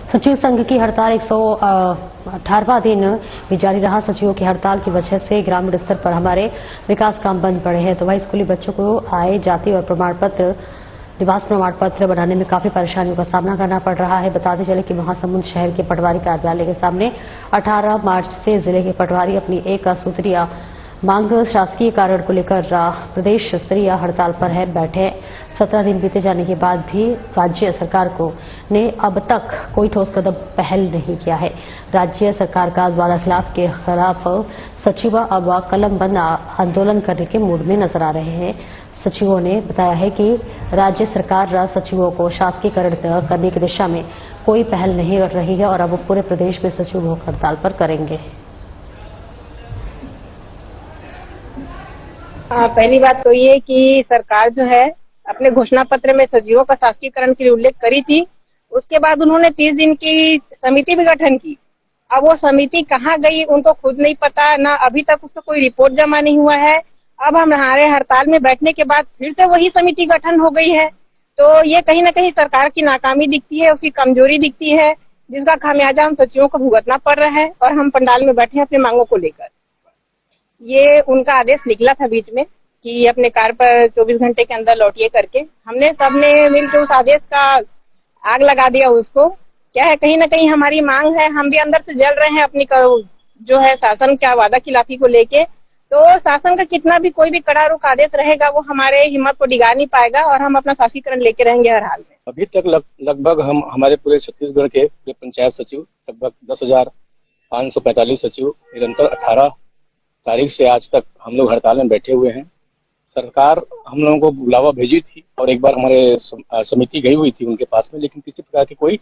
सचिव संघ की हड़ताल 118वां दिन भी जारी रहा। सचिवों की हड़ताल की वजह से ग्रामीण स्तर पर हमारे विकास काम बंद पड़े हैं। तो वही स्कूली बच्चों को आय जाति और निवास प्रमाण पत्र बनाने में काफी परेशानियों का सामना करना पड़ रहा है। बताते चले कि महासमुंद शहर के पटवारी कार्यालय के सामने 18 मार्च से जिले के पटवारी अपनी एक सूत्रीय मांग शासकीय कारण को लेकर प्रदेश स्तरीय हड़ताल पर है बैठे। 17 दिन बीते जाने के बाद भी राज्य सरकार ने अब तक कोई ठोस कदम पहल नहीं किया है। राज्य सरकार का वादा खिलाफ के खिलाफ सचिव अब कलम बंद आंदोलन करने के मूड में नजर आ रहे हैं। सचिवों ने बताया है कि राज्य सरकार सचिवों को शासकीयकरण करने की दिशा में कोई पहल नहीं कर रही है और अब पूरे प्रदेश में सचिव भूख हड़ताल पर करेंगे। पहली बात तो ये कि सरकार जो है अपने घोषणा पत्र में सचिवों का शासकीयकरण के लिए उल्लेख करी थी। उसके बाद उन्होंने 30 दिन की समिति भी गठन की। अब वो समिति कहाँ गई उनको खुद नहीं पता, ना अभी तक उसका कोई रिपोर्ट जमा नहीं हुआ है। अब हमारे हड़ताल में बैठने के बाद फिर से वही समिति गठन हो गई है। तो ये कहीं ना कहीं सरकार की नाकामी दिखती है, उसकी कमजोरी दिखती है, जिसका खामियाजा हम सचिवों को भुगतना पड़ रहा है। और हम पंडाल में बैठे हैं अपनी मांगों को लेकर। ये उनका आदेश निकला था बीच में कि अपने कार पर 24 घंटे के अंदर लौटिए करके। हमने सबने मिलकर उस आदेश का आग लगा दिया उसको। क्या है, कहीं ना कहीं हमारी मांग है, हम भी अंदर से जल रहे हैं अपनी जो है शासन का वादा खिलाफी को लेके। तो शासन का कितना भी कोई भी कड़ा रुख आदेश रहेगा वो हमारे हिम्मत को डिगा नहीं पाएगा और हम अपना शासकीयकरण लेके रहेंगे हर हाल में। अभी तक लगभग हम हमारे पूरे छत्तीसगढ़ के पंचायत सचिव लगभग 10,545 सचिव निरंतर 18 तारीख से आज तक हम लोग हड़ताल में बैठे हुए हैं। सरकार हम लोगों को बुलावा भेजी थी और एक बार हमारे समिति गई हुई थी उनके पास में, लेकिन किसी प्रकार की कोई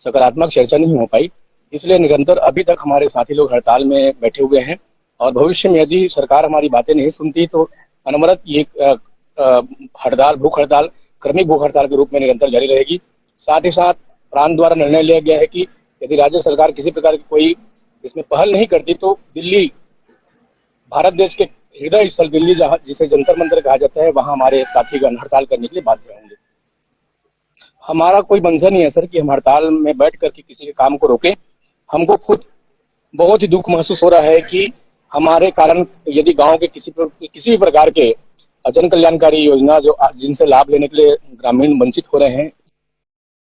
सकारात्मक चर्चा नहीं हो पाई। इसलिए निरंतर अभी तक हमारे साथी लोग हड़ताल में बैठे हुए हैं और भविष्य में यदि सरकार हमारी बातें नहीं सुनती तो अनवरत ये हड़ताल भूख हड़ताल क्रमिक भूख हड़ताल के रूप में निरंतर जारी रहेगी। साथ ही साथ प्रांत द्वारा निर्णय लिया गया है कि यदि राज्य सरकार किसी प्रकार की कोई इसमें पहल नहीं करती तो दिल्ली, भारत देश के हृदय स्थल दिल्ली जहाँ जिसे जंतर मंतर कहा जाता है, वहां हमारे साथीगण हड़ताल करने के लिए बाध्य होंगे। हमारा कोई मंशा नहीं है सर कि हम हड़ताल में बैठ करके किसी के काम को रोके। हमको खुद बहुत ही दुख महसूस हो रहा है कि हमारे कारण यदि गांव के किसी भी प्रकार के जन कल्याणकारी योजना जो जिनसे लाभ लेने के लिए ग्रामीण वंचित हो रहे हैं,